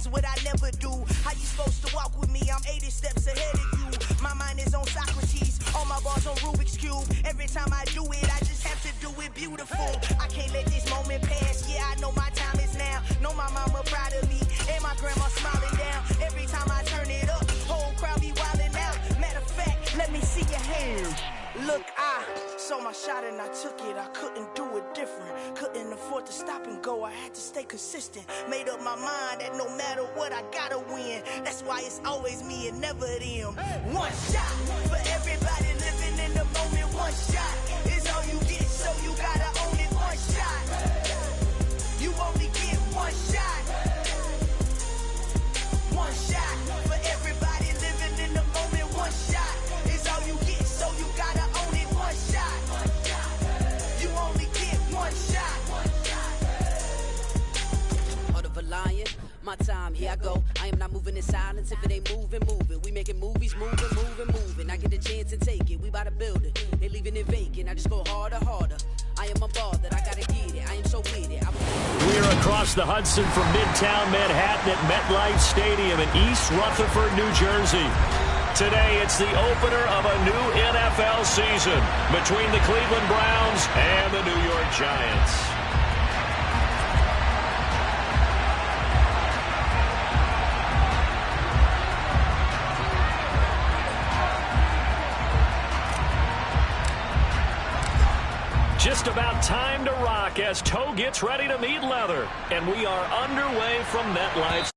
that's what I never do. How you supposed to walk with me? I'm 80 steps ahead of you. My mind is on Socrates, all my bars on Rubik's Cube. Every time I do it, I just have to do it beautiful. I can't let this moment pass, yeah, I know my time is now. Know my mama proud of me, and my grandma smiling down. Every time I turn it up, whole crowd be wildin' out. Matter of fact, let me see your hands. Look, I saw my shot and I took it. I couldn't do it different. Couldn't afford to stop and go. I had to stay consistent. Made up my mind that no matter what, I gotta win. That's why it's always me and never them. One shot for everybody living in the moment. One shot is all you get, so you gotta own it. One shot. You only get one shot. One shot for everybody living in the moment. One shot is all you get, so you gotta own it. One shot. You only get one shot. Heart of a lion, my time, here I go. I am not moving in silence. If it ain't moving, moving. We making movies, moving. I get a chance and take it. We bout to build it. They leaving it vacant. I just go harder. I am unbothered. I gotta get it. I am so with it. We're across the Hudson from Midtown Manhattan at MetLife Stadium in East Rutherford, New Jersey. Today, it's the opener of a new NFL season between the Cleveland Browns and the New York Giants. Just about time to rock as toe gets ready to meet leather. And we are underway from MetLife.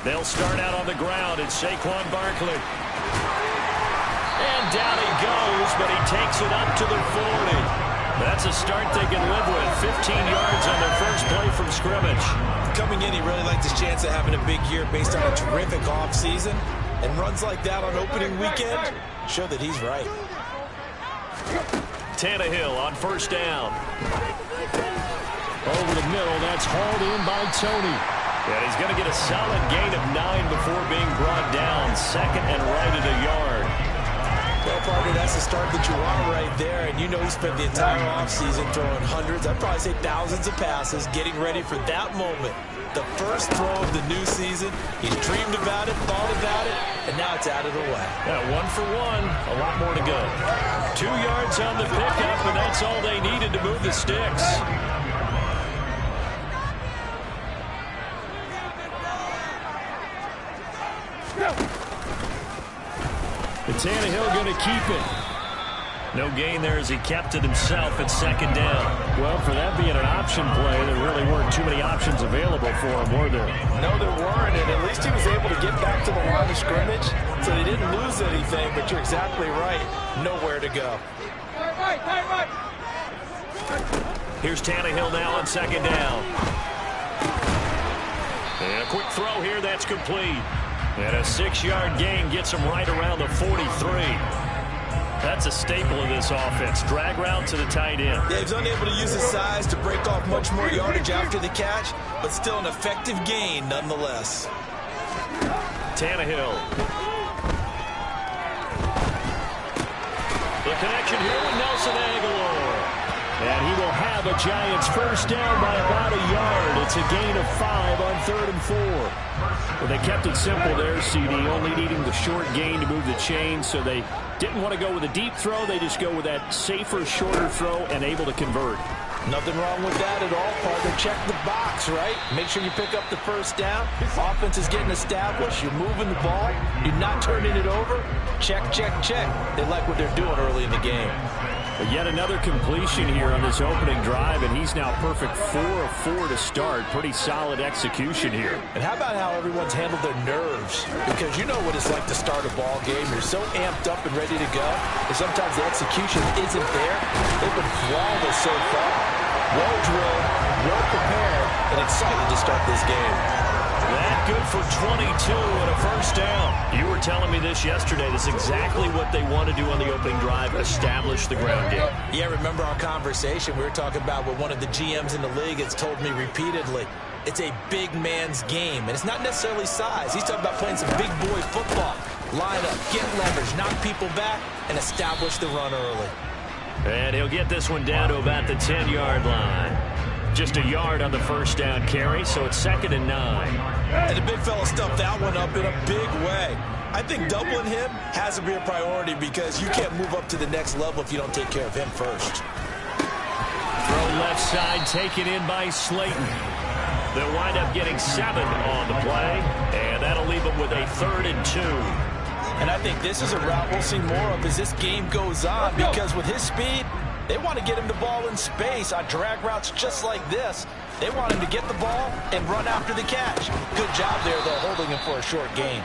They'll start out on the ground. It's Saquon Barkley. And down he goes, but he takes it up to the 40. That's a start they can live with. 15 yards on their first play from scrimmage. Coming in, he really liked his chance of having a big year based on a terrific offseason. And runs like that on opening weekend show that he's right. Tannehill on first down. Over the middle, that's hauled in by Tony. And he's going to get a solid gain of 9 before being brought down. Second and right at a yard. Well, partner, that's the start that you want right there. And you know he spent the entire offseason throwing hundreds, I'd probably say thousands of passes, getting ready for that moment. The first throw of the new season. He's dreamed about it, thought about it, and now it's out of the way. Yeah, 1 for 1. A lot more to go. 2 yards on the pickup, and that's all they needed to move the sticks. And Tannehill going to keep it. No gain there as he kept it himself at second down. Well, for that being an option play, there really weren't too many options available for him, were there? No, there weren't, and at least he was able to get back to the line of scrimmage, so they didn't lose anything, but you're exactly right. Nowhere to go. Here's Tannehill now on second down. And a quick throw here, that's complete. And a 6-yard gain gets him right around the 43. That's a staple of this offense. Drag route to the tight end. Yeah, he's unable to use his size to break off much more yardage after the catch, but still an effective gain nonetheless. Tannehill. The connection here with Nelson Aguilar. And he will have a Giants first down by about a yard. It's a gain of 5 on 3rd and 4. Well, they kept it simple there, CD, only needing the short gain to move the chains, so they didn't want to go with a deep throw. They just go with that safer, shorter throw and able to convert. Nothing wrong with that at all, partner. Check the box, right? Make sure you pick up the first down. Offense is getting established. You're moving the ball. You're not turning it over. Check, check, check. They like what they're doing early in the game. But yet another completion here on this opening drive, and he's now perfect 4 of 4 to start. Pretty solid execution here. And how about how everyone's handled their nerves? Because you know what it's like to start a ball game. You're so amped up and ready to go, and sometimes the execution isn't there. They've been flawless so far. Well drilled, well prepared, and excited to start this game. That good for 22 and a first down. You were telling me this yesterday. This is exactly what they want to do on the opening drive, establish the ground game. Yeah, remember our conversation? We were talking about what one of the GMs in the league has told me repeatedly. It's a big man's game, and it's not necessarily size. He's talking about playing some big boy football. Line up, get leverage, knock people back, and establish the run early. And he'll get this one down to about the 10-yard line. Just a yard on the first down carry, so it's 2nd and 9. And the big fella stuffed that one up in a big way. I think doubling him has to be a priority because you can't move up to the next level if you don't take care of him first. Throw left side, taken in by Slayton. They'll wind up getting 7 on the play, and that'll leave them with a 3rd and 2. And I think this is a route we'll see more of as this game goes on because with his speed, they want to get him the ball in space on drag routes just like this. They want him to get the ball and run after the catch. Good job there, though, holding him for a short gain.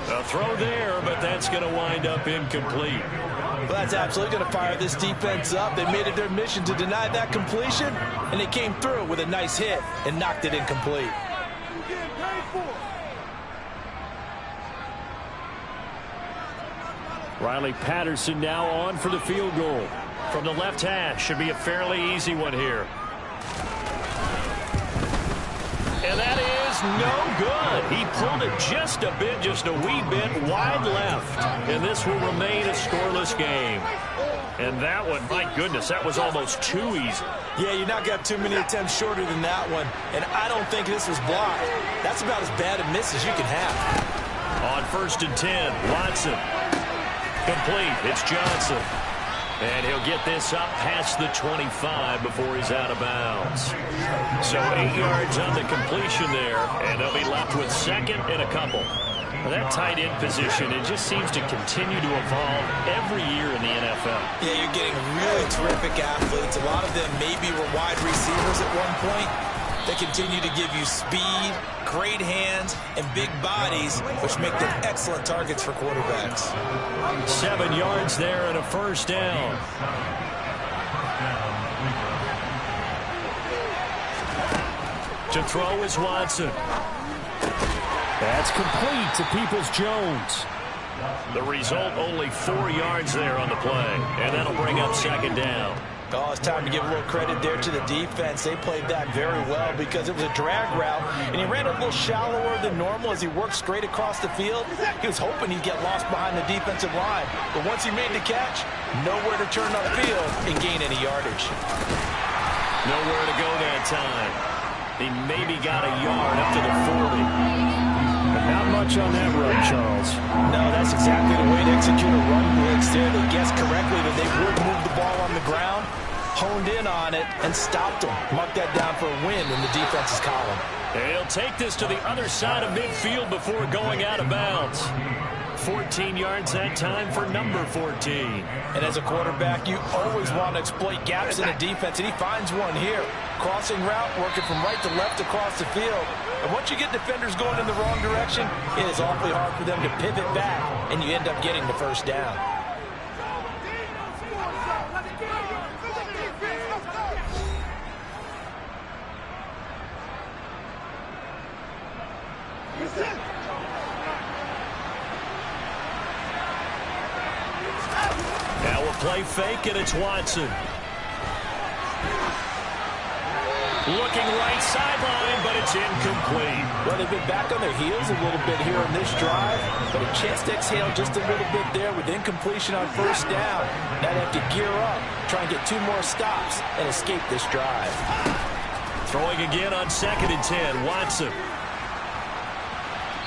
A throw there, but that's going to wind up incomplete. Well, that's absolutely going to fire this defense up. They made it their mission to deny that completion, and they came through with a nice hit and knocked it incomplete. Riley Patterson now on for the field goal. From the left hash, should be a fairly easy one here. And that is no good. He pulled it just a bit, just a wee bit wide left. And this will remain a scoreless game. And that one, my goodness, that was almost too easy. Yeah, you not got too many attempts shorter than that one. And I don't think this was blocked. That's about as bad a miss as you can have. On 1st and 10, Watson. Complete. It's Johnson. And he'll get this up past the 25 before he's out of bounds. So 8 yards on the completion there, and they'll be left with 2nd and a couple. Well, that tight end position, it just seems to continue to evolve every year in the NFL. Yeah, you're getting really terrific athletes. A lot of them maybe were wide receivers at one point. They continue to give you speed, great hands, and big bodies, which make them excellent targets for quarterbacks. 7 yards there and a first down. To throw is Watson. That's complete to Peoples-Jones. The result, only 4 yards there on the play, and that'll bring up 2nd down. Oh, it's time to give a little credit there to the defense. They played that very well because it was a drag route, and he ran a little shallower than normal as he worked straight across the field. He was hoping he'd get lost behind the defensive line, but once he made the catch, nowhere to turn upfield and gain any yardage. Nowhere to go that time. He maybe got a yard up to the 40. But not much on that run, Charles. No, that's exactly the way to execute a run blitz there. They guessed correctly that they would move the ball on the ground, honed in on it, and stopped them. Marked that down for a win in the defense's column. He'll take this to the other side of midfield before going out of bounds. 14 yards that time for number 14. And as a quarterback, you always want to exploit gaps in the defense, and he finds one here. Crossing route, working from right to left across the field. And once you get defenders going in the wrong direction, it is awfully hard for them to pivot back, and you end up getting the first down. Now we'll play fake, and it's Watson. Looking right sideline, but it's incomplete. Well, they've been back on their heels a little bit here on this drive, but a chance to exhale just a little bit there with incompletion on first down. Now they have to gear up, try and get 2 more stops, and escape this drive. Throwing again on 2nd and 10, Watson.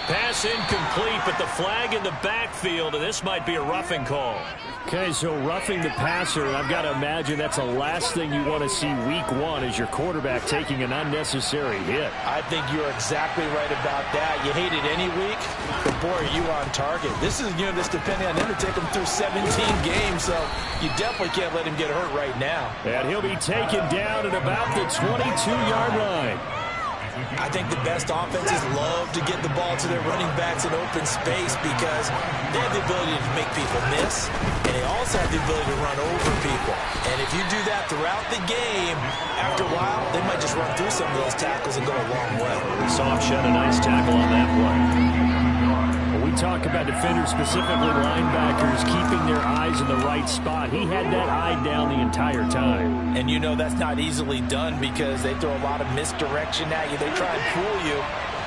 Pass incomplete, but the flag in the backfield, and this might be a roughing call. Okay, so roughing the passer, I've got to imagine that's the last thing you want to see week 1 is your quarterback taking an unnecessary hit. I think you're exactly right about that. You hate it any week, but boy, are you on target. This is, that's depending on him to take him through 17 games, so you definitely can't let him get hurt right now. And he'll be taken down at about the 22-yard line. I think the best offenses love to get the ball to their running backs in open space because they have the ability to make people miss, and they also have the ability to run over people. And if you do that throughout the game, after a while, they might just run through some of those tackles and go a long way. Soft shed a nice tackle on that play. Well, we talk about defenders, specifically linebackers, keeping their eyes in the right spot. He had that eye down the entire time. And you know that's not easily done because they throw a lot of misdirection at you. They try and fool you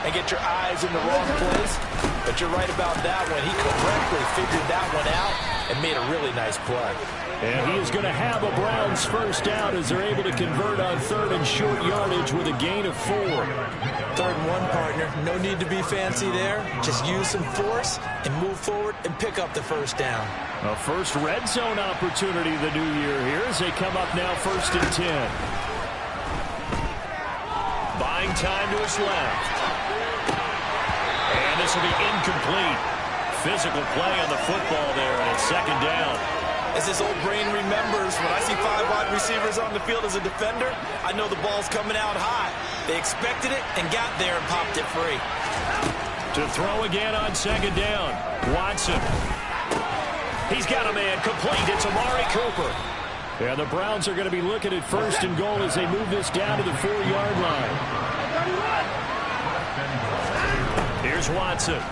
and get your eyes in the wrong place. But you're right about that one. He correctly figured that one out and made a really nice play. And he is going to have a Browns first down as they're able to convert on 3rd and short yardage with a gain of 4. 3rd and 1, partner. No need to be fancy there. Just use some force and move forward and pick up the first down. A first red zone opportunity the new year here as they come up now 1st and 10. Buying time to his left. And this will be incomplete. Physical play on the football there, and it's 2nd down. As this old brain remembers, when I see 5 wide receivers on the field as a defender, I know the ball's coming out high. They expected it and got there and popped it free. To throw again on 2nd down. Watson. He's got a man complete. It's Amari Cooper. And the Browns are going to be looking at 1st and goal as they move this down to the 4-yard line. Here's Watson.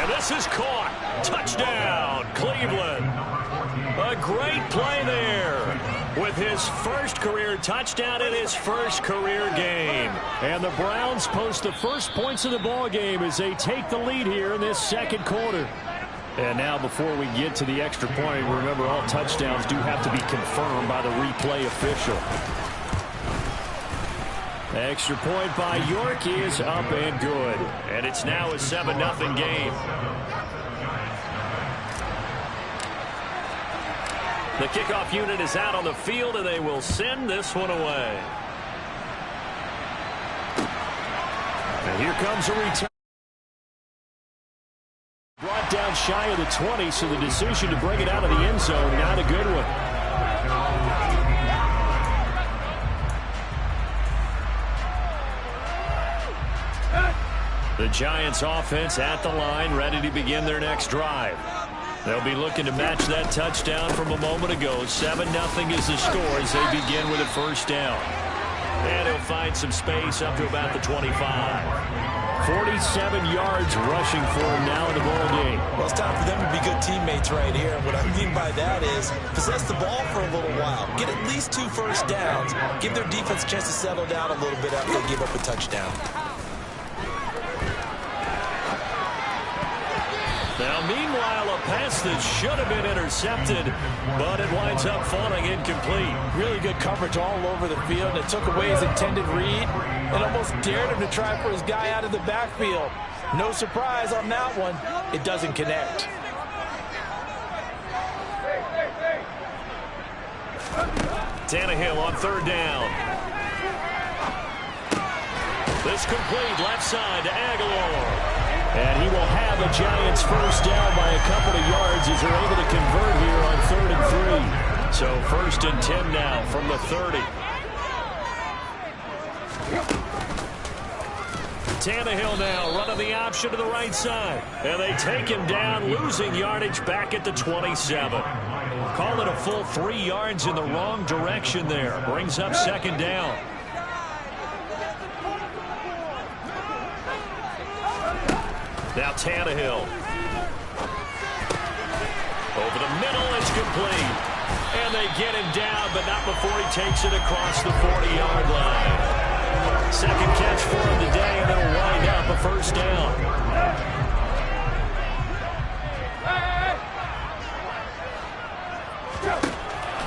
This is caught. Touchdown, Cleveland. A great play there with his first career touchdown in his first career game. And the Browns post the first points of the ball game as they take the lead here in this 2nd quarter. And now before we get to the extra point, remember all touchdowns do have to be confirmed by the replay official. Extra point by York is up and good. And it's now a 7-0 game. The kickoff unit is out on the field, and they will send this one away. And here comes a return. Brought down shy of the 20, so the decision to bring it out of the end zone, not a good one. The Giants offense at the line, ready to begin their next drive. They'll be looking to match that touchdown from a moment ago. 7-0 is the score as they begin with a first down. And he'll find some space up to about the 25. 47 yards rushing for him now in the ball game. Well, it's time for them to be good teammates right here. And what I mean by that is possess the ball for a little while. Get at least 2 first downs. Give their defense a chance to settle down a little bit after they give up a touchdown. Now, meanwhile, a pass that should have been intercepted, but it winds up falling incomplete. Really good coverage all over the field. It took away his intended read and almost dared him to try for his guy out of the backfield. No surprise on that one. It doesn't connect. Tannehill on 3rd down. This complete left side to Aguilar. And he will have a Giants first down by a couple of yards as they're able to convert here on 3rd and 3. So 1st and 10 now from the 30. Tannehill now running the option to the right side. And they take him down, losing yardage back at the 27. Call it a full 3 yards in the wrong direction there. Brings up 2nd down. Now Tannehill. Over the middle, it's complete. And they get him down, but not before he takes it across the 40-yard line. Second catch for him today, and it'll wind up a first down.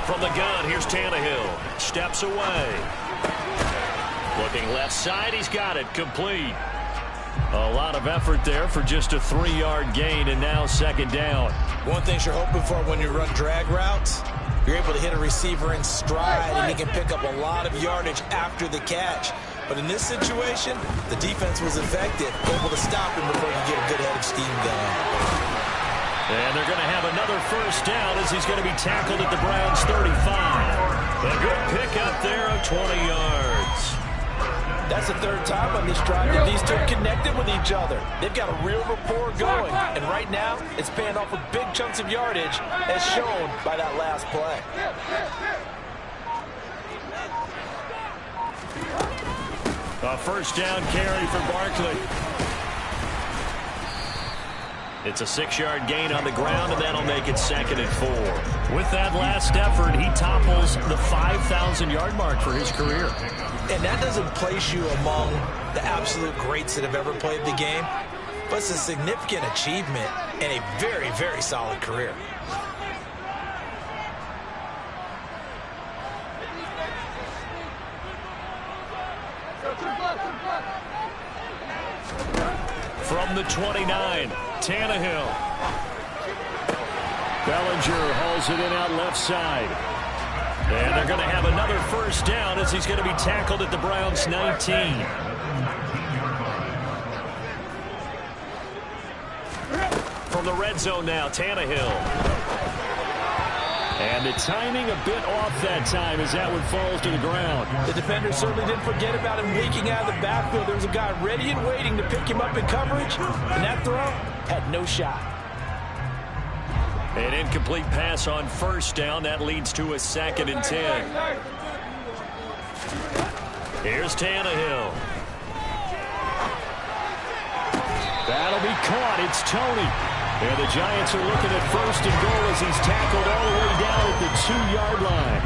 From the gun, here's Tannehill. Steps away. Looking left side, he's got it. Complete. A lot of effort there for just a 3-yard gain, and now 2nd down. One thing you're hoping for when you run drag routes, you're able to hit a receiver in stride, and he can pick up a lot of yardage after the catch. But in this situation, the defense was effective, able to stop him before he get a good head of steam going. And they're going to have another first down as he's going to be tackled at the Browns' 35. A good pickup there of 20 yards. That's the 3rd time on this drive that these two connected with each other. They've got a real rapport going. And right now, it's paying off with big chunks of yardage, as shown by that last play. A first down carry for Barkley. It's a 6-yard gain on the ground, and that'll make it 2nd and 4. With that last effort, he topples the 5,000-yard mark for his career. And that doesn't place you among the absolute greats that have ever played the game, but it's a significant achievement and a very, very solid career. From the 29, Tannehill. Bellinger hauls it in out left side. And they're going to have another first down as he's going to be tackled at the Browns' 19. From the red zone now, Tannehill. And the timing a bit off that time as that one falls to the ground. The defender certainly didn't forget about him leaking out of the backfield. There was a guy ready and waiting to pick him up in coverage, and that throw had no shot. An incomplete pass on first down. That leads to a 2nd and 10. Here's Tannehill. That'll be caught. It's Tony. And the Giants are looking at 1st and goal as he's tackled all the way down at the 2-yard line.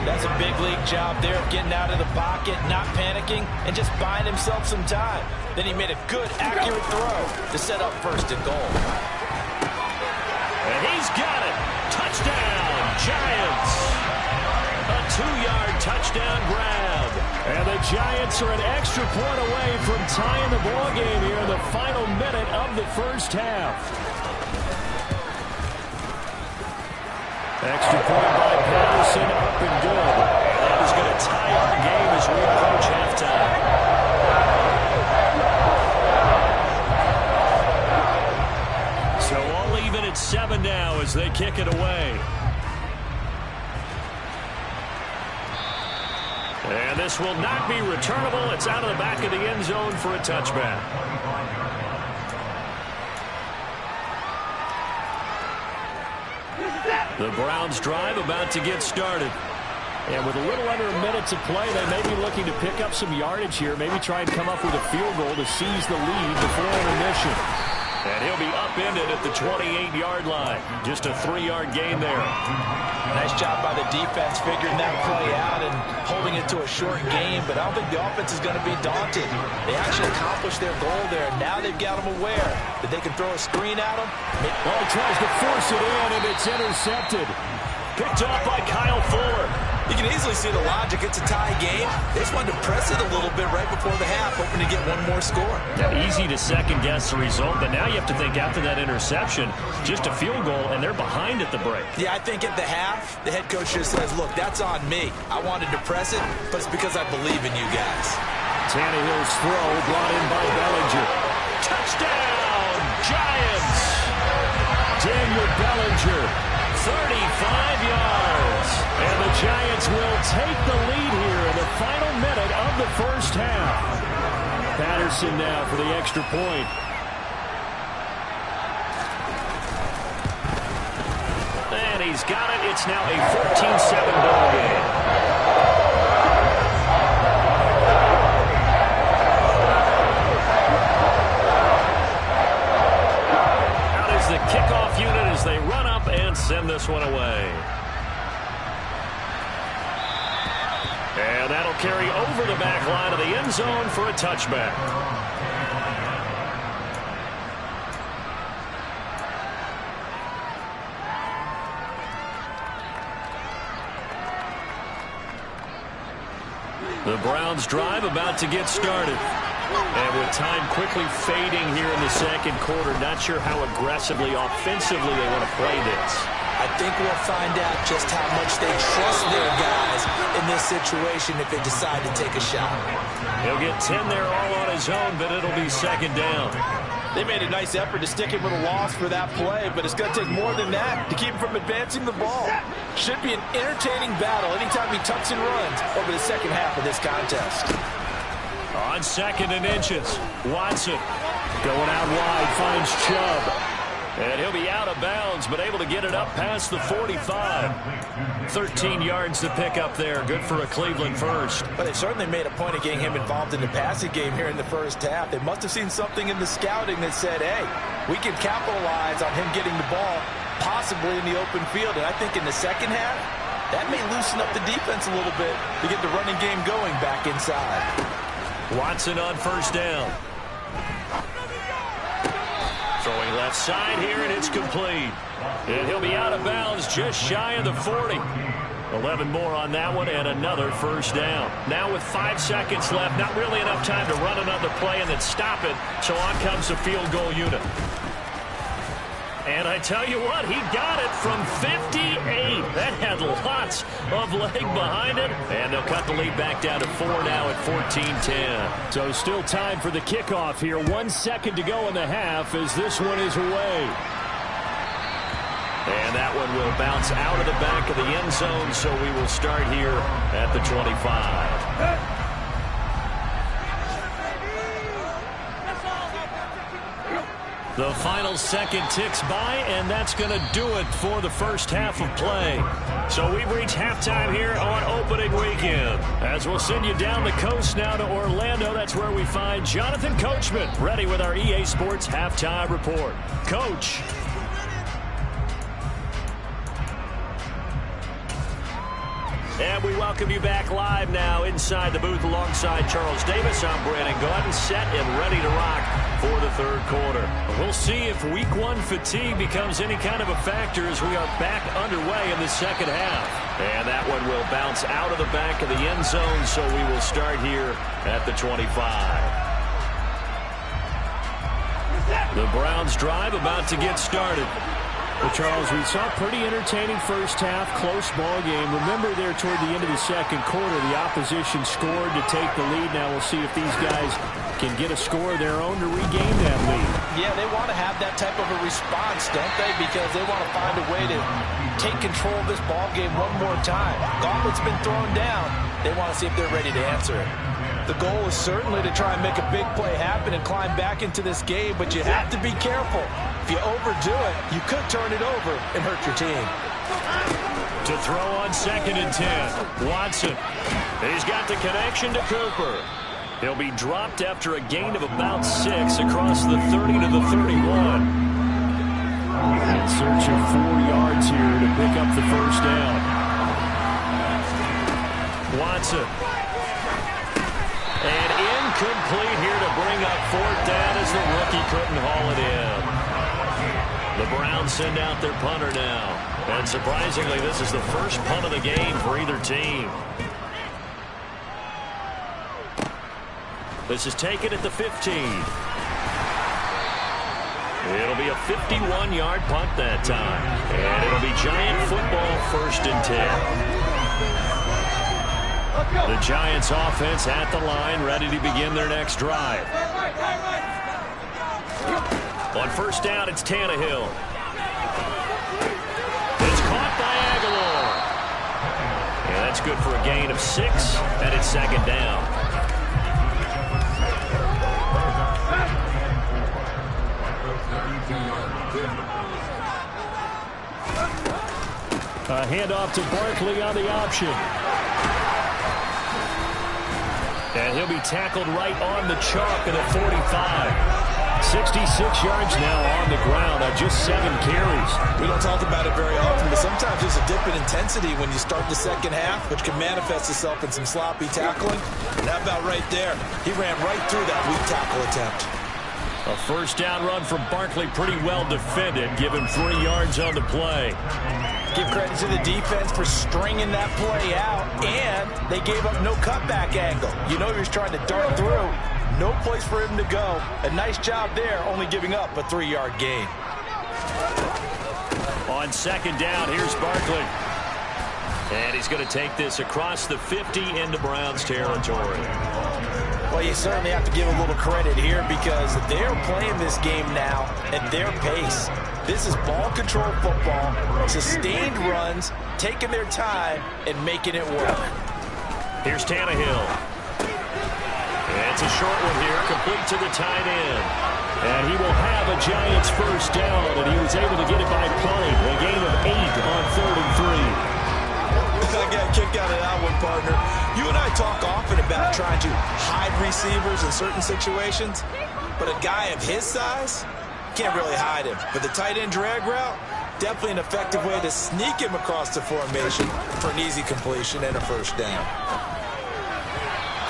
That's a big league job there of getting out of the pocket, not panicking, and just buying himself some time. Then he made a good, accurate throw to set up 1st and goal. And he's got it. Touchdown, Giants. A 2-yard touchdown grab. And the Giants are an extra point away from tying the ball game here in the final minute of the first half. Extra point by Patterson, up and good. And that is going to tie our game as we approach halftime. So all even at 7 now as they kick it away. And this will not be returnable. It's out of the back of the end zone for a touchback. The Browns drive about to get started. And with a little under a minute to play, they may be looking to pick up some yardage here. Maybe try and come up with a field goal to seize the lead before intermission. And he'll be upended at the 28-yard line. Just a 3-yard gain there. Nice job by the defense figuring that play out and holding it to a short game. But I don't think the offense is going to be daunted. They actually accomplished their goal there. Now they've got them aware that they can throw a screen at them. Well, he tries to force it in, and it's intercepted. Picked off by Kyle Fuller. You can easily see the logic. It's a tie game. They just wanted to press it a little bit right before the half, hoping to get one more score. Yeah, easy to second-guess the result, but now you have to think after that interception, just a field goal, and they're behind at the break. Yeah, I think at the half, the head coach just says, look, that's on me. I wanted to press it, but it's because I believe in you guys. Tannehill's throw brought in by Bellinger. Touchdown, Giants! Daniel Bellinger, 35 yards. And the Giants will take the lead here in the final minute of the first half. Patterson now for the extra point. And he's got it. It's now a 14-7 ball game. Out is the kickoff unit as they run up and send this one away. And that'll carry over the back line of the end zone for a touchback. The Browns drive about to get started. And with time quickly fading here in the second quarter, not sure how aggressively, offensively they want to play this. I think we'll find out just how much they trust their guys in this situation if they decide to take a shot. He'll get 10 there all on his own, but it'll be second down. They made a nice effort to stick him with a loss for that play, but it's going to take more than that to keep him from advancing the ball. Should be an entertaining battle anytime he tucks and runs over the second half of this contest. On 2nd and inches, Watson going out wide, finds Chubb. And he'll be out of bounds, but able to get it up past the 45. 13 yards to pick up there. Good for a Cleveland first. But they certainly made a point of getting him involved in the passing game here in the first half. They must have seen something in the scouting that said, hey, we can capitalize on him getting the ball possibly in the open field. And I think in the second half, that may loosen up the defense a little bit to get the running game going back inside. Watson on first down. Throwing left side here, and it's complete. And he'll be out of bounds just shy of the 40. 11 more on that one, and another first down. Now with 5 seconds left, not really enough time to run another play and then stop it. So on comes the field goal unit. And I tell you what, he got it from 58. That had lots of leg behind it. And they'll cut the lead back down to 4 now at 14-10. So still time for the kickoff here. 1 second to go in the half as this one is away. And that one will bounce out of the back of the end zone, so we will start here at the 25. The final second ticks by, and that's going to do it for the first half of play. So we've reached halftime here on opening weekend. As we'll send you down the coast now to Orlando, that's where we find Jonathan Coachman ready with our EA Sports halftime report. Coach. And we welcome you back live now inside the booth alongside Charles Davis. I'm Brandon Gaudin, set and ready to rock for the third quarter. We'll see if week one fatigue becomes any kind of a factor as we are back underway in the second half. And that one will bounce out of the back of the end zone, so we will start here at the 25. The Browns drive about to get started. Well, Charles, we saw a pretty entertaining first half, close ball game. Remember there toward the end of the second quarter, the opposition scored to take the lead. Now we'll see if these guys can get a score of their own to regain that lead. Yeah, they want to have that type of a response, don't they? Because they want to find a way to take control of this ball game one more time. Gauntlet's been thrown down. They want to see if they're ready to answer it. The goal is certainly to try and make a big play happen and climb back into this game, but you have to be careful. If you overdo it, you could turn it over and hurt your team. To throw on 2nd and 10, Watson. He's got the connection to Cooper. He'll be dropped after a gain of about 6 across the 30 to the 31. In search of 4 yards here to pick up the first down. Watson. And incomplete here to bring up 4th down as the rookie couldn't haul it in. The Browns send out their punter now. And surprisingly, this is the first punt of the game for either team. This is taken at the 15. It'll be a 51-yard punt that time. And it'll be Giant football 1st and 10. The Giants offense at the line, ready to begin their next drive. On first down, it's Tannehill. It's caught by Aguilar. And that's good for a gain of 6, and it's 2nd down. A handoff to Barkley on the option. And he'll be tackled right on the chalk of the 45. 66 yards now on the ground on just 7 carries. We don't talk about it very often, but sometimes there's a dip in intensity when you start the second half, which can manifest itself in some sloppy tackling. And how about right there? He ran right through that weak tackle attempt. A first down run from Barkley, pretty well defended. Give him 3 yards on the play. Give credit to the defense for stringing that play out, and they gave up no cutback angle. You know he was trying to dart through. No place for him to go. A nice job there, only giving up a 3-yard gain. On 2nd down, here's Barkley. And he's going to take this across the 50 into Browns territory. Well, you certainly have to give a little credit here because they're playing this game now at their pace. This is ball control football, sustained runs, taking their time and making it work. Here's Tannehill. And it's a short one here, complete to the tight end. And he will have a Giants first down, and he was able to get it by plenty. A gain of 8 on 3rd and 3. I got a kick out of that one, partner. You and I talk often about trying to hide receivers in certain situations, but a guy of his size can't really hide him. But the tight end drag route, definitely an effective way to sneak him across the formation for an easy completion and a first down.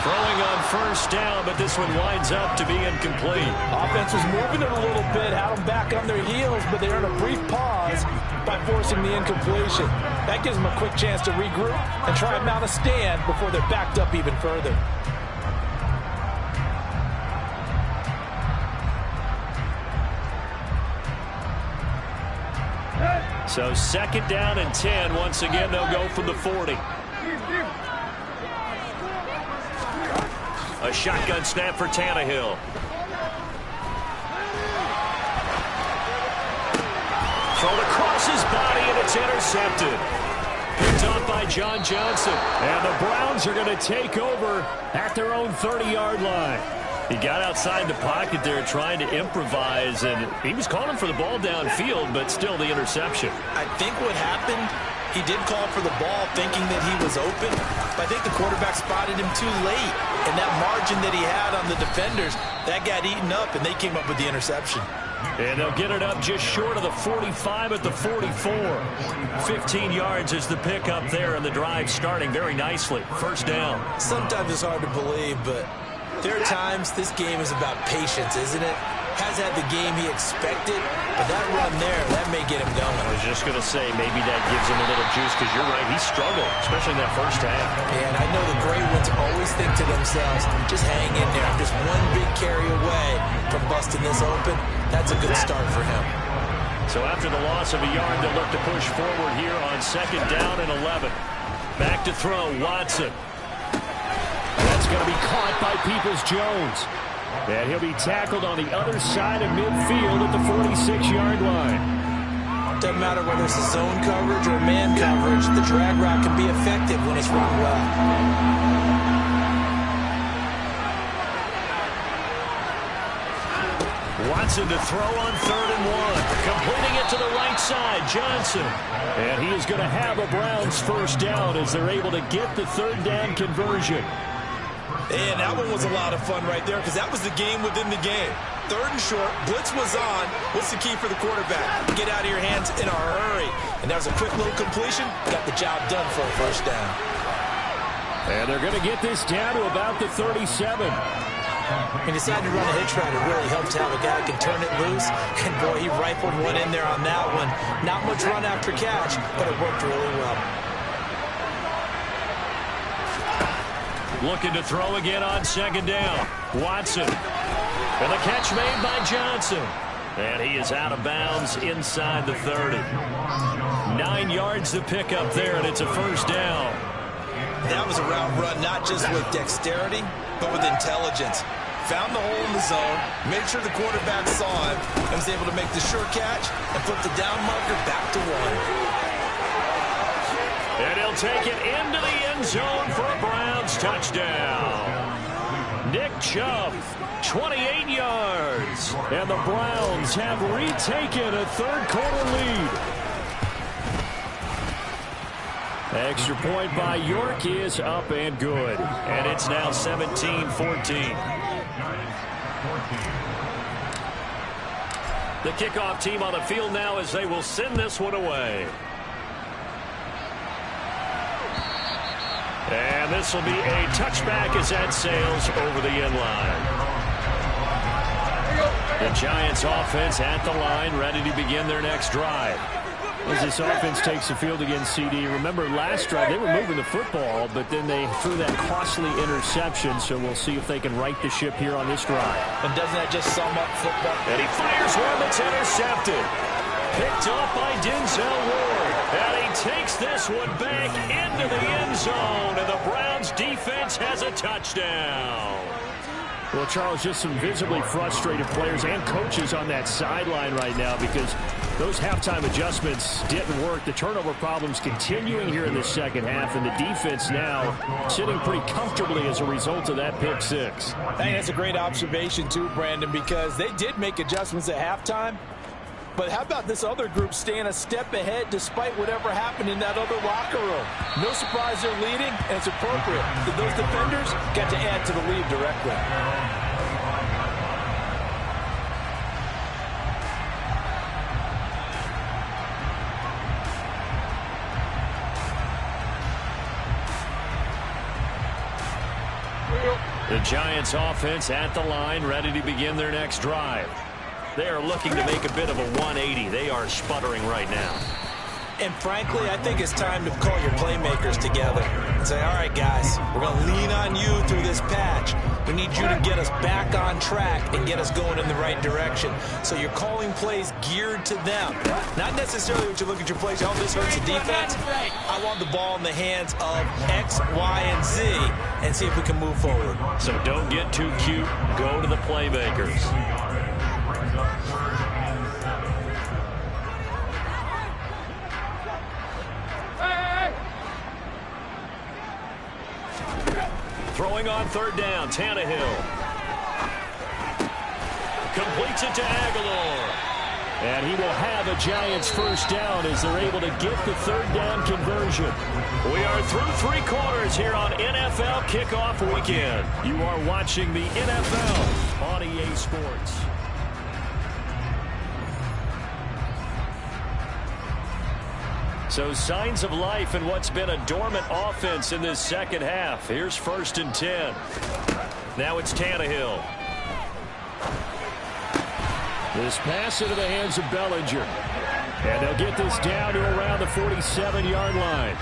Throwing on first down, but this one winds up to be incomplete. Offense was moving it a little bit, had them back on their heels, but they earned a brief pause by forcing the incompletion. That gives them a quick chance to regroup and try and mount a stand before they're backed up even further. So 2nd down and 10. Once again, they'll go from the 40. A shotgun snap for Tannehill. Thrown across his body, and it's intercepted. Picked off by John Johnson. And the Browns are going to take over at their own 30-yard line. He got outside the pocket there trying to improvise, and he was calling for the ball downfield, but still the interception. I think what happened, he did call for the ball thinking that he was open, but I think the quarterback spotted him too late. And that margin that he had on the defenders, that got eaten up, and they came up with the interception. And they'll get it up just short of the 45 at the 44. 15 yards is the pickup there, and the drive starting very nicely. First down. Sometimes it's hard to believe, but there are times this game is about patience, isn't it? Has had the game he expected, but that run there, that may get him going. I was just going to say, maybe that gives him a little juice, because you're right, he struggled, especially in that first half. And I know the great ones always think to themselves, just hang in there. I'm just one big carry away from busting this open. That's a good start for him. So after the loss of a yard, they'll look to push forward here on 2nd down and 11. Back to throw, Watson. That's going to be caught by Peoples-Jones. And he'll be tackled on the other side of midfield at the 46-yard line. Doesn't matter whether it's a zone coverage or man coverage, the drag route can be effective when it's run well. Watson to throw on 3rd and 1. Completing it to the right side, Johnson. And he is going to have a Browns first down as they're able to get the 3rd down conversion. And that one was a lot of fun right there because that was the game within the game. 3rd and short, blitz was on. What's the key for the quarterback? Get out of your hands in a hurry. And that was a quick little completion. Got the job done for a first down. And they're going to get this down to about the 37. He decided to run a hitch route. It really helped to have a guy who can turn it loose. And, boy, he rifled one in there on that one. Not much run after catch, but it worked really well. Looking to throw again on 2nd down. Watson. And the catch made by Johnson. And he is out of bounds inside the 30. 9 yards to pick up there, and it's a first down. That was a route run not just with dexterity, but with intelligence. Found the hole in the zone, made sure the quarterback saw him, and was able to make the sure catch and flip the down marker back to 1. And he'll take it into the end zone for a Browns touchdown. Nick Chubb, 28 yards. And the Browns have retaken a 3rd quarter lead. Extra point by York is up and good. And it's now 17-14. The kickoff team on the field now as they will send this one away. And this will be a touchback as that sails over the end line. The Giants offense at the line, ready to begin their next drive. As this offense takes the field against CD, remember last drive they were moving the football, but then they threw that costly interception, so we'll see if they can right the ship here on this drive. And doesn't that just sum up football? And he fires one that's intercepted. Picked off by Denzel Ward. And he takes this one back into the end zone. And the Browns defense has a touchdown. Well, Charles, just some visibly frustrated players and coaches on that sideline right now because those halftime adjustments didn't work. The turnover problems continuing here in the second half, and the defense now sitting pretty comfortably as a result of that pick six. I think that's a great observation too, Brandon, because they did make adjustments at halftime. But how about this other group staying a step ahead despite whatever happened in that other locker room? No surprise they're leading, and it's appropriate. Those defenders got to add to the lead directly. The Giants offense at the line, ready to begin their next drive. They are looking to make a bit of a 180. They are sputtering right now. And frankly, I think it's time to call your playmakers together and say, all right, guys, we're going to lean on you through this patch. We need you to get us back on track and get us going in the right direction. So you're calling plays geared to them. Not necessarily what you look at your plays, oh, this hurts the defense. I want the ball in the hands of X, Y, and Z and see if we can move forward. So don't get too cute. Go to the playmakers. Throwing on third down, Tannehill. Completes it to Aguilar. And he will have a Giants first down as they're able to get the third down conversion. We are through three quarters here on NFL Kickoff Weekend. You are watching the NFL on EA Sports. So signs of life in what's been a dormant offense in this second half. Here's 1st and 10. Now it's Tannehill. This pass into the hands of Bellinger. And they'll get this down to around the 47-yard line.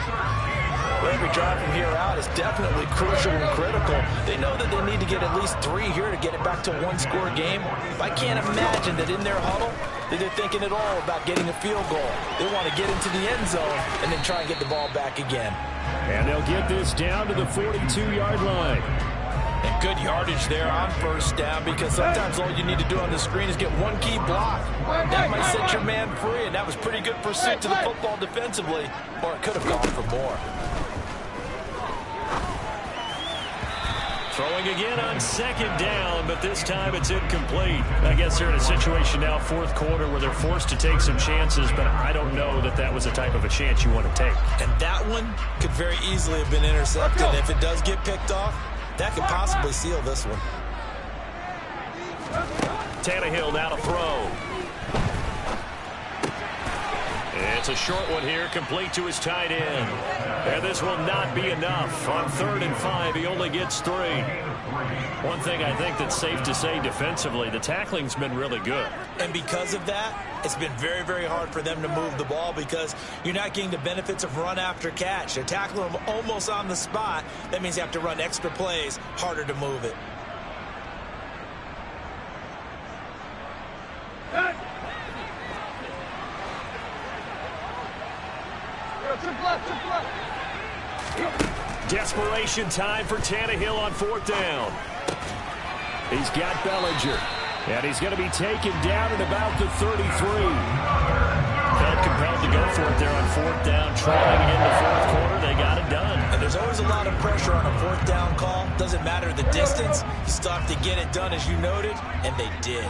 Well, every drive from here out is definitely crucial and critical. They know that they need to get at least 3 here to get it back to a one-score game. I can't imagine that in their huddle that they're thinking at all about getting a field goal. They want to get into the end zone and then try and get the ball back again. And they'll get this down to the 42-yard line. And good yardage there on first down because sometimes all you need to do on the screen is get one key block. That might set your man free, and that was pretty good pursuit to the football defensively, or it could have gone for more. Throwing again on second down, but this time it's incomplete. I guess they're in a situation now, fourth quarter, where they're forced to take some chances, but I don't know that that was the type of a chance you want to take. And that one could very easily have been intercepted. If it does get picked off, that could possibly seal this one. Tannehill now to throw. It's a short one here, complete to his tight end. And this will not be enough. On 3rd and 5, he only gets 3. One thing I think that's safe to say defensively, the tackling's been really good. And because of that, it's been very, very hard for them to move the ball because you're not getting the benefits of run after catch. They're tackling them almost on the spot. That means you have to run extra plays, harder to move it. Desperation time for Tannehill on 4th down. He's got Bellinger. And he's going to be taken down at about the 33. Felt compelled to go for it there on 4th down. Trailing in the 4th quarter, they got it done. And there's always a lot of pressure on a 4th down call. Doesn't matter the distance. You still have to get it done, as you noted, and they did.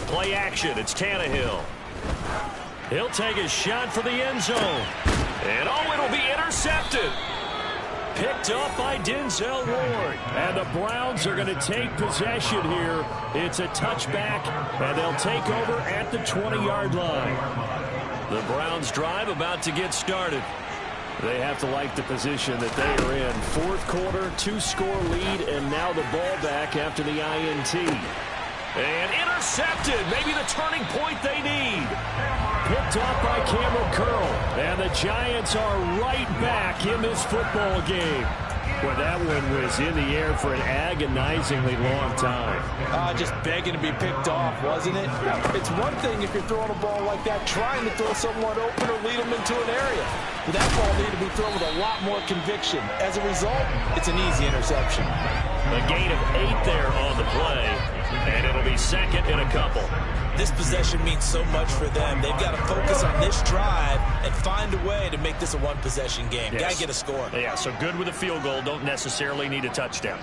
Play action. It's Tannehill. He'll take a shot for the end zone. And oh, it'll be intercepted. Picked up by Denzel Ward. And the Browns are going to take possession here. It's a touchback, and they'll take over at the 20-yard line. The Browns drive about to get started. They have to like the position that they are in. 4th quarter, 2-score lead, and now the ball back after the INT. And intercepted. Maybe the turning point they need. Picked up by Cameron Curl. And the Giants are right back in this football game. Well, that one was in the air for an agonizingly long time. Just begging to be picked off, wasn't it? It's one thing if you're throwing a ball like that, trying to throw someone open or lead them into an area. But that ball needed to be thrown with a lot more conviction. As a result, it's an easy interception. A gain of 8 there on the play, and it'll be second in a couple. This possession means so much for them. They've got to focus on this drive and find a way to make this a one-possession game. Yes. Got to get a score. Yeah, so good with a field goal. Don't necessarily need a touchdown.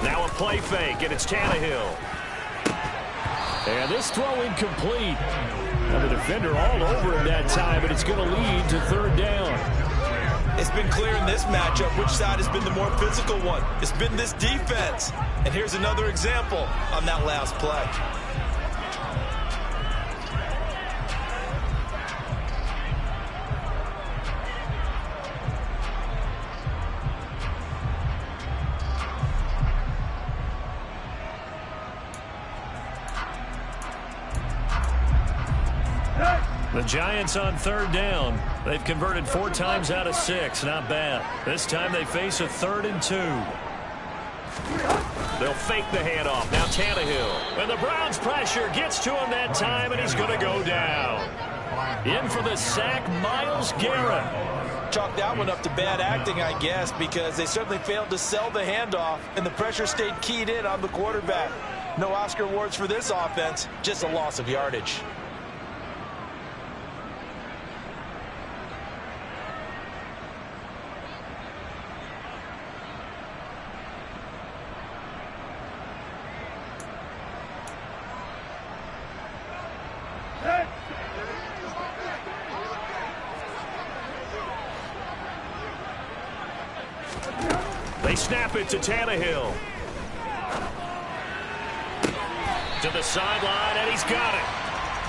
Now a play fake, and it's Tannehill. And this throw incomplete. And the defender all over him that time, but it's going to lead to third down. It's been clear in this matchup which side has been the more physical one. It's been this defense. And here's another example on that last play. The Giants on third down. They've converted 4 times out of 6. Not bad. This time they face a 3rd and 2. They'll fake the handoff. Now Tannehill. And the Browns pressure gets to him that time, and he's going to go down. In for the sack, Myles Garrett. Chalk that one up to bad acting, I guess, because they certainly failed to sell the handoff, and the pressure stayed keyed in on the quarterback. No Oscar awards for this offense, just a loss of yardage. They snap it to Tannehill. To the sideline, and he's got it.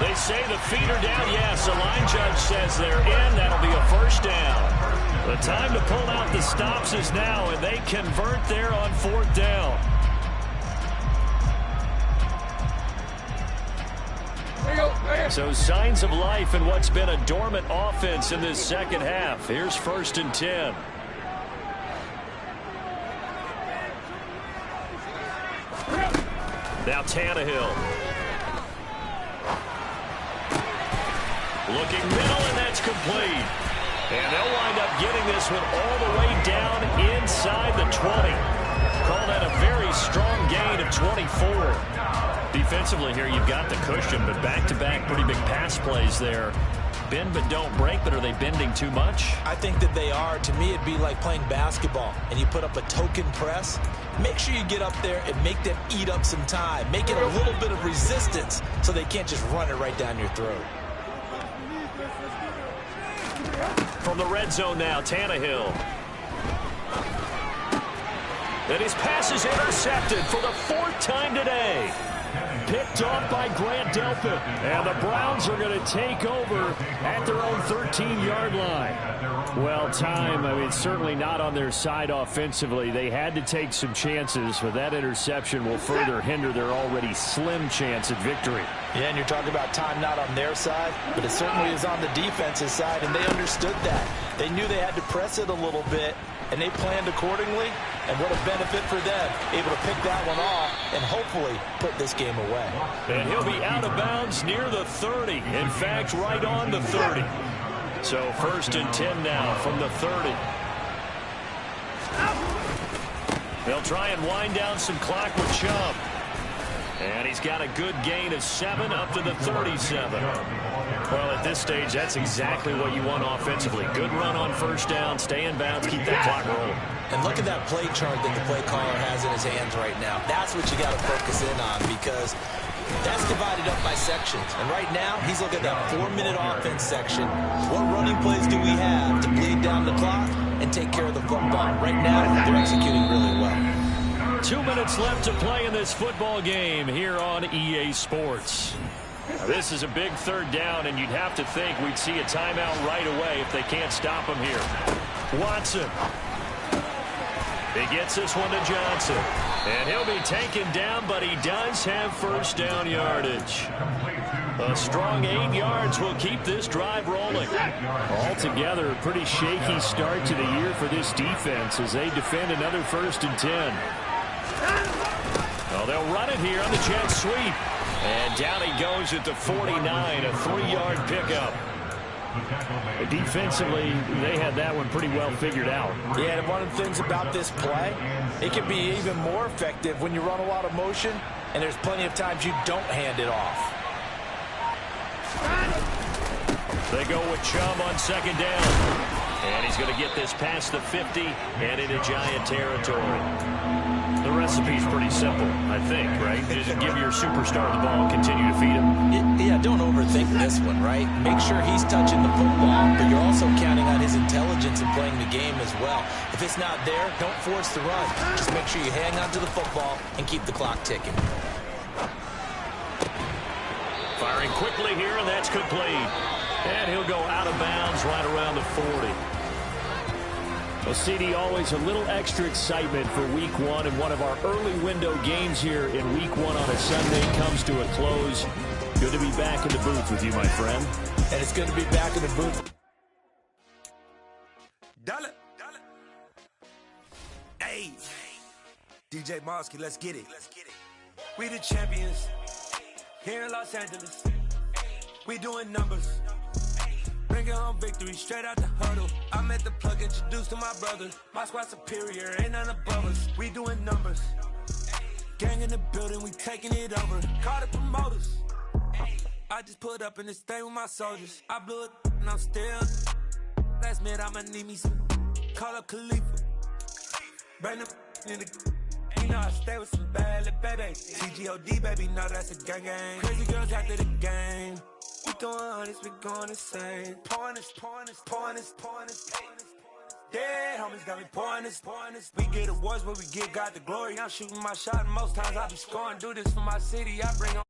They say the feet are down. Yes, the line judge says they're in. That'll be a first down. The time to pull out the stops is now, and they convert there on 4th down. So signs of life in what's been a dormant offense in this second half. Here's 1st and 10. Now Tannehill. Looking middle, and that's complete. And they'll wind up getting this one all the way down inside the 20. Call that a very strong gain of 24. Defensively here, you've got the cushion, but back-to-back pretty big pass plays there. Bend but don't break, but are they bending too much? I think that they are. To me, it'd be like playing basketball, and you put up a token press. Make sure you get up there and make them eat up some time. Make it a little bit of resistance so they can't just run it right down your throat. From the red zone now, Tannehill. And his pass is intercepted for the 4th time today. Picked off by Grant Delpit. And the Browns are going to take over at their own 13-yard line. Well, time, I mean, certainly not on their side offensively. They had to take some chances, but that interception will further hinder their already slim chance at victory. Yeah, and you're talking about time not on their side, but it certainly is on the defensive side, and they understood that. They knew they had to press it a little bit, and they planned accordingly, and what a benefit for them, able to pick that one off and hopefully put this game away. And he'll be out of bounds near the 30. In fact, right on the 30. So 1st and 10 now from the 30. They'll try and wind down some clock with Chubb. And he's got a good gain of 7 up to the 37. Well, at this stage, that's exactly what you want offensively. Good run on 1st down, stay in bounds, keep that clock rolling. And look at that play chart that the play caller has in his hands right now. That's what you got to focus in on, because that's divided up by sections. And right now, he's looking at that 4-minute offense section. What running plays do we have to bleed down the clock and take care of the football? Right now, they're executing really well. 2 minutes left to play in this football game here on EA Sports. Now, this is a big 3rd down, and you'd have to think we'd see a timeout right away if they can't stop him here. Watson. He gets this one to Johnson. And he'll be taken down, but he does have first down yardage. A strong 8 yards will keep this drive rolling. Altogether, a pretty shaky start to the year for this defense as they defend another 1st and 10. Well, they'll run it here on the jet sweep. And down he goes at the 49, a 3-yard pickup. Defensively, they had that one pretty well figured out. Yeah, and one of the things about this play, it can be even more effective when you run a lot of motion, and there's plenty of times you don't hand it off. They go with Chubb on 2nd down. And he's going to get this past the 50 and into Giant territory. The recipe's pretty simple, I think, right? Just give your superstar the ball and continue to feed him. Yeah, don't overthink this one, right? Make sure he's touching the football, but you're also counting on his intelligence in playing the game as well. If it's not there, don't force the run. Just make sure you hang on to the football and keep the clock ticking. Firing quickly here, and that's complete. And he'll go out of bounds right around the 40. Well, CD, always a little extra excitement for Week 1, and one of our early window games here in Week 1 on a Sunday comes to a close. Good to be back in the booth with you, my friend. And it's good to be back in the booth. Dollar. Hey, DJ Mosky, let's get it. We the champions here in Los Angeles. We doing numbers. Bringing home victory straight out the huddle. I met the plug, introduced to my brother. My squad superior, ain't none above us. We doing numbers. Gang in the building, we taking it over. Call the promoters. I just put up in this thing with my soldiers. I blew it and I'm still. Last minute, I'ma need me some. Call up Khalifa. Bring them in the. You know I stay with some bad little baby. TGOD, baby, no, that's a gang gang. Crazy girls after the game. We throwing hundreds, we going insane. Pouring this. Dead homies got me pouring this. We get awards, but we give God the glory. I'm shooting my shot, and most times I be scoring. Do this for my city, I bring on.